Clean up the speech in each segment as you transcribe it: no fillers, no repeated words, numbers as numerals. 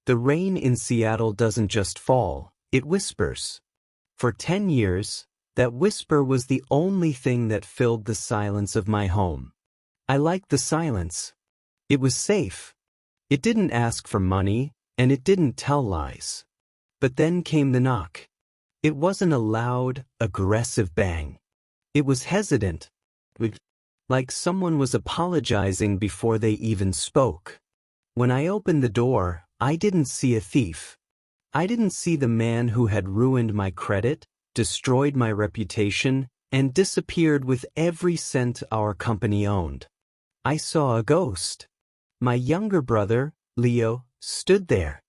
The rain in Seattle doesn't just fall, it whispers. For 10 years, that whisper was the only thing that filled the silence of my home. I liked the silence. It was safe. It didn't ask for money, and it didn't tell lies. But then came the knock. It wasn't a loud, aggressive bang. It was hesitant, like someone was apologizing before they even spoke. When I opened the door, I didn't see a thief. I didn't see the man who had ruined my credit, destroyed my reputation, and disappeared with every cent our company owned. I saw a ghost. My younger brother, Leo, stood there.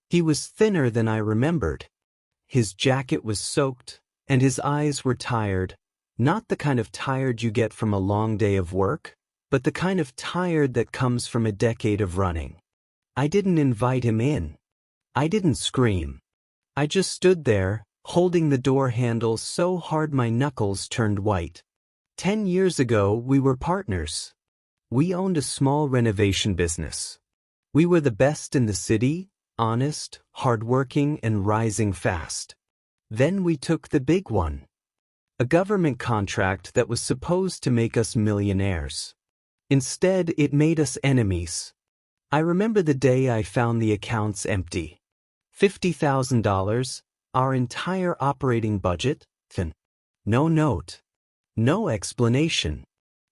He was thinner than I remembered. His jacket was soaked, and his eyes were tired, not the kind of tired you get from a long day of work, but the kind of tired that comes from a decade of running. I didn't invite him in. I didn't scream. I just stood there, holding the door handle so hard my knuckles turned white. 10 years ago, we were partners. We owned a small renovation business. We were the best in the city, honest, hardworking, and rising fast. Then we took the big one. A government contract that was supposed to make us millionaires. Instead, it made us enemies. I remember the day I found the accounts empty. $50,000, our entire operating budget, no note. No explanation.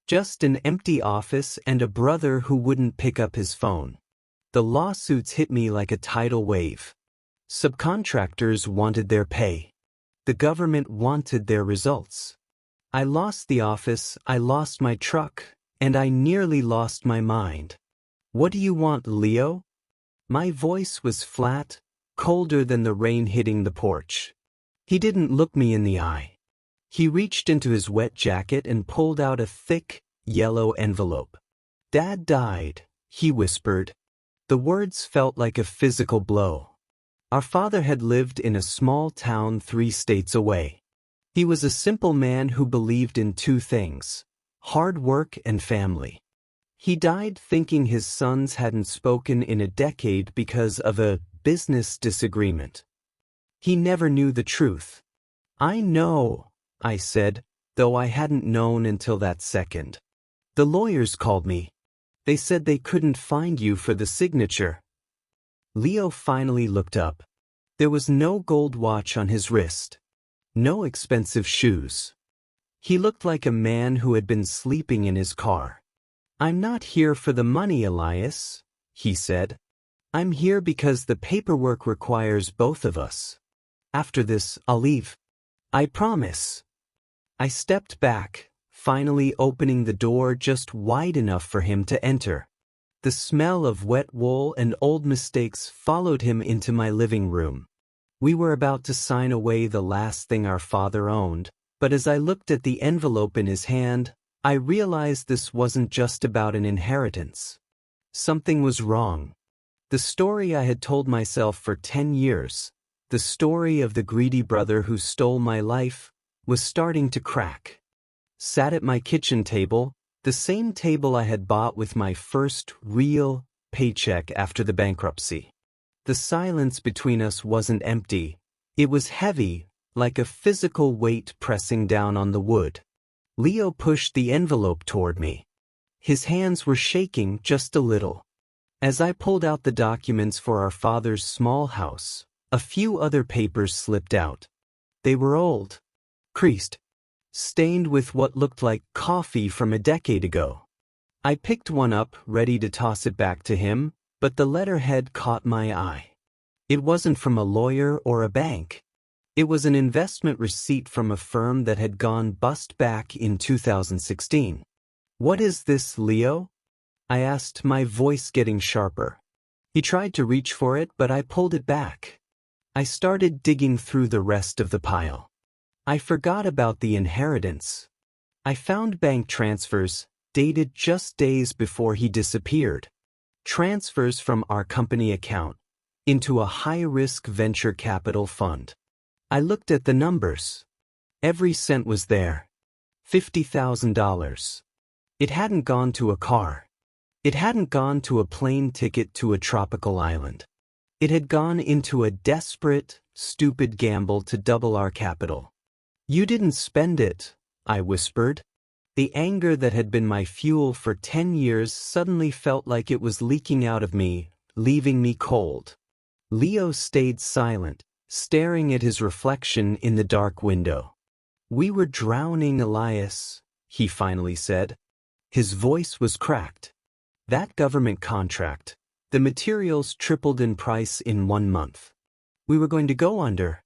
Just an empty office and a brother who wouldn't pick up his phone. The lawsuits hit me like a tidal wave. Subcontractors wanted their pay. The government wanted their results. I lost the office, I lost my truck, and I nearly lost my mind. What do you want, Leo? My voice was flat, colder than the rain hitting the porch. He didn't look me in the eye. He reached into his wet jacket and pulled out a thick, yellow envelope. Dad died, he whispered. The words felt like a physical blow. Our father had lived in a small town 3 states away. He was a simple man who believed in 2 things: hard work and family. He died thinking his sons hadn't spoken in a decade because of a business disagreement. He never knew the truth. I know, I said, though I hadn't known until that second. The lawyers called me. They said they couldn't find you for the signature. Leo finally looked up. There was no gold watch on his wrist. No expensive shoes. He looked like a man who had been sleeping in his car. I'm not here for the money, Elias, he said. I'm here because the paperwork requires both of us. After this, I'll leave. I promise. I stepped back, finally opening the door just wide enough for him to enter. The smell of wet wool and old mistakes followed him into my living room. We were about to sign away the last thing our father owned, but as I looked at the envelope in his hand, I realized this wasn't just about an inheritance. Something was wrong. The story I had told myself for 10 years, the story of the greedy brother who stole my life, was starting to crack. Sat at my kitchen table, the same table I had bought with my first real paycheck after the bankruptcy. The silence between us wasn't empty. It was heavy, like a physical weight pressing down on the wood. Leo pushed the envelope toward me. His hands were shaking just a little. As I pulled out the documents for our father's small house, a few other papers slipped out. They were old, creased, stained with what looked like coffee from a decade ago. I picked one up, ready to toss it back to him, but the letterhead caught my eye. It wasn't from a lawyer or a bank. It was an investment receipt from a firm that had gone bust back in 2016. What is this, Leo? I asked, my voice getting sharper. He tried to reach for it, but I pulled it back. I started digging through the rest of the pile. I forgot about the inheritance. I found bank transfers, dated just days before he disappeared. Transfers from our company account into a high-risk venture capital fund. I looked at the numbers. Every cent was there. $50,000. It hadn't gone to a car. It hadn't gone to a plane ticket to a tropical island. It had gone into a desperate, stupid gamble to double our capital. You didn't spend it, I whispered. The anger that had been my fuel for 10 years suddenly felt like it was leaking out of me, leaving me cold. Leo stayed silent, staring at his reflection in the dark window. We were drowning, Elias, he finally said. His voice was cracked. That government contract, the materials tripled in price in 1 month. We were going to go under.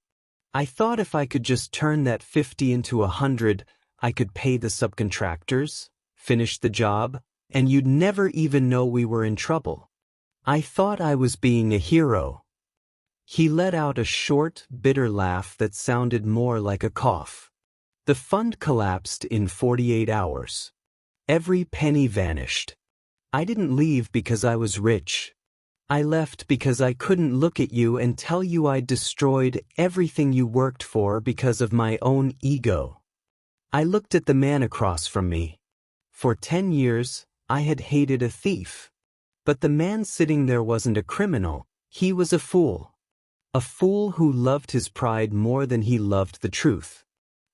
I thought if I could just turn that 50 into 100, I could pay the subcontractors, finish the job, and you'd never even know we were in trouble. I thought I was being a hero. He let out a short, bitter laugh that sounded more like a cough. The fund collapsed in 48 hours. Every penny vanished. I didn't leave because I was rich. I left because I couldn't look at you and tell you I'd destroyed everything you worked for because of my own ego. I looked at the man across from me. For 10 years, I had hated a thief. But the man sitting there wasn't a criminal, he was a fool. A fool who loved his pride more than he loved the truth.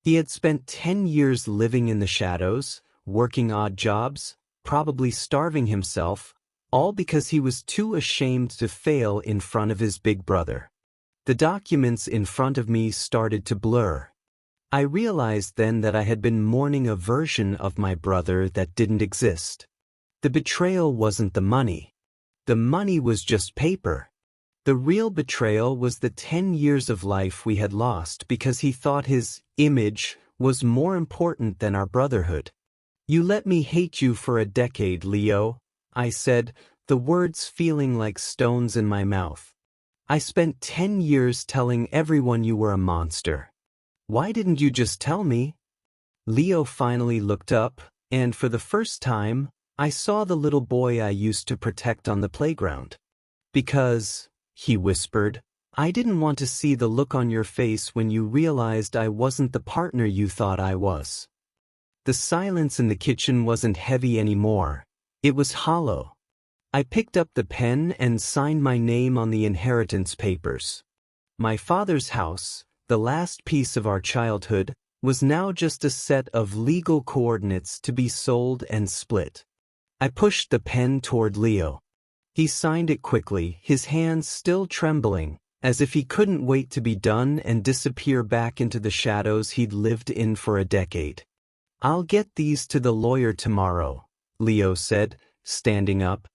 He had spent 10 years living in the shadows, working odd jobs, probably starving himself, all because he was too ashamed to fail in front of his big brother. The documents in front of me started to blur. I realized then that I had been mourning a version of my brother that didn't exist. The betrayal wasn't the money. The money was just paper. The real betrayal was the 10 years of life we had lost because he thought his image was more important than our brotherhood. You let me hate you for a decade, Leo, I said, the words feeling like stones in my mouth. I spent 10 years telling everyone you were a monster. Why didn't you just tell me? Leo finally looked up, and for the first time, I saw the little boy I used to protect on the playground. Because, he whispered, I didn't want to see the look on your face when you realized I wasn't the partner you thought I was. The silence in the kitchen wasn't heavy anymore. It was hollow. I picked up the pen and signed my name on the inheritance papers. My father's house, the last piece of our childhood, was now just a set of legal coordinates to be sold and split. I pushed the pen toward Leo. He signed it quickly, his hands still trembling, as if he couldn't wait to be done and disappear back into the shadows he'd lived in for a decade. I'll get these to the lawyer tomorrow, Leo said, standing up.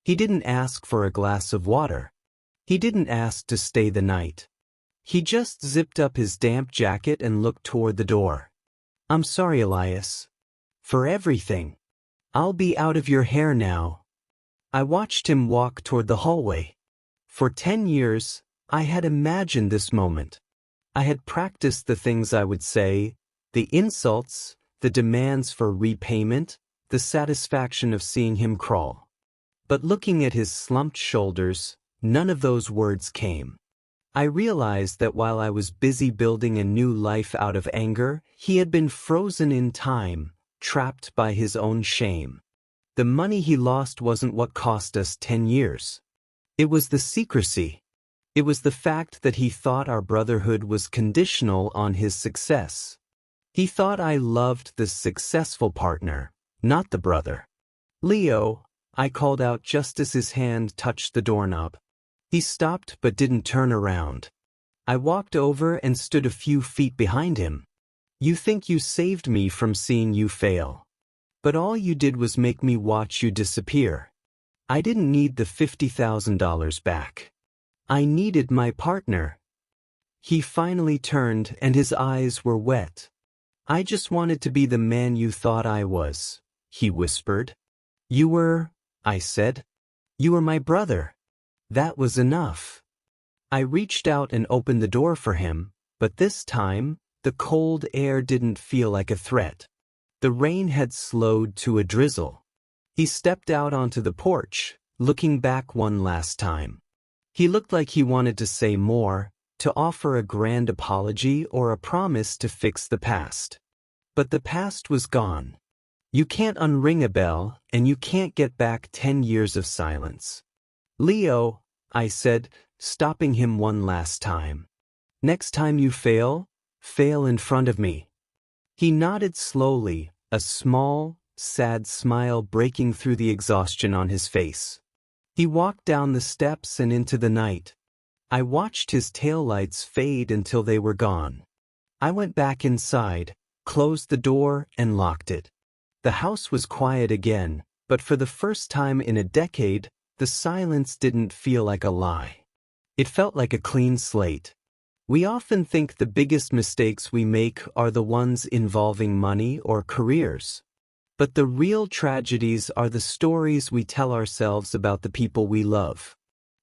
He didn't ask for a glass of water. He didn't ask to stay the night. He just zipped up his damp jacket and looked toward the door. I'm sorry, Elias. For everything. I'll be out of your hair now. I watched him walk toward the hallway. For 10 years, I had imagined this moment. I had practiced the things I would say, the insults, the demands for repayment, the satisfaction of seeing him crawl. But looking at his slumped shoulders, none of those words came. I realized that while I was busy building a new life out of anger, he had been frozen in time, trapped by his own shame. The money he lost wasn't what cost us 10 years. It was the secrecy. It was the fact that he thought our brotherhood was conditional on his success. He thought I loved the successful partner, not the brother. Leo, I called out just as his hand touched the doorknob. He stopped but didn't turn around. I walked over and stood a few feet behind him. You think you saved me from seeing you fail. But all you did was make me watch you disappear. I didn't need the $50,000 back. I needed my partner. He finally turned and his eyes were wet. I just wanted to be the man you thought I was, he whispered. You were, I said. You were my brother. That was enough. I reached out and opened the door for him, but this time, the cold air didn't feel like a threat. The rain had slowed to a drizzle. He stepped out onto the porch, looking back one last time. He looked like he wanted to say more, to offer a grand apology or a promise to fix the past. But the past was gone. You can't unring a bell, and you can't get back 10 years of silence. Leo, I said, stopping him one last time. Next time you fail, fail in front of me. He nodded slowly, a small, sad smile breaking through the exhaustion on his face. He walked down the steps and into the night. I watched his taillights fade until they were gone. I went back inside, closed the door, and locked it. The house was quiet again, but for the first time in a decade, the silence didn't feel like a lie. It felt like a clean slate. We often think the biggest mistakes we make are the ones involving money or careers. But the real tragedies are the stories we tell ourselves about the people we love.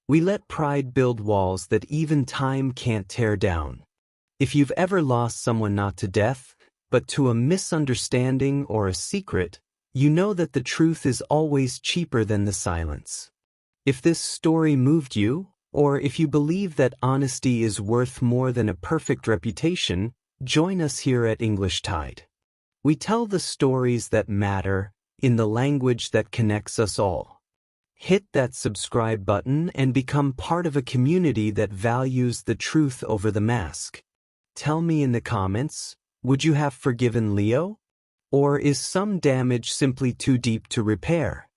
We let pride build walls that even time can't tear down. If you've ever lost someone not to death, but to a misunderstanding or a secret, you know that the truth is always cheaper than the silence. If this story moved you, or if you believe that honesty is worth more than a perfect reputation, join us here at English Tide. We tell the stories that matter in the language that connects us all. Hit that subscribe button and become part of a community that values the truth over the mask. Tell me in the comments, would you have forgiven Leo? Or is some damage simply too deep to repair?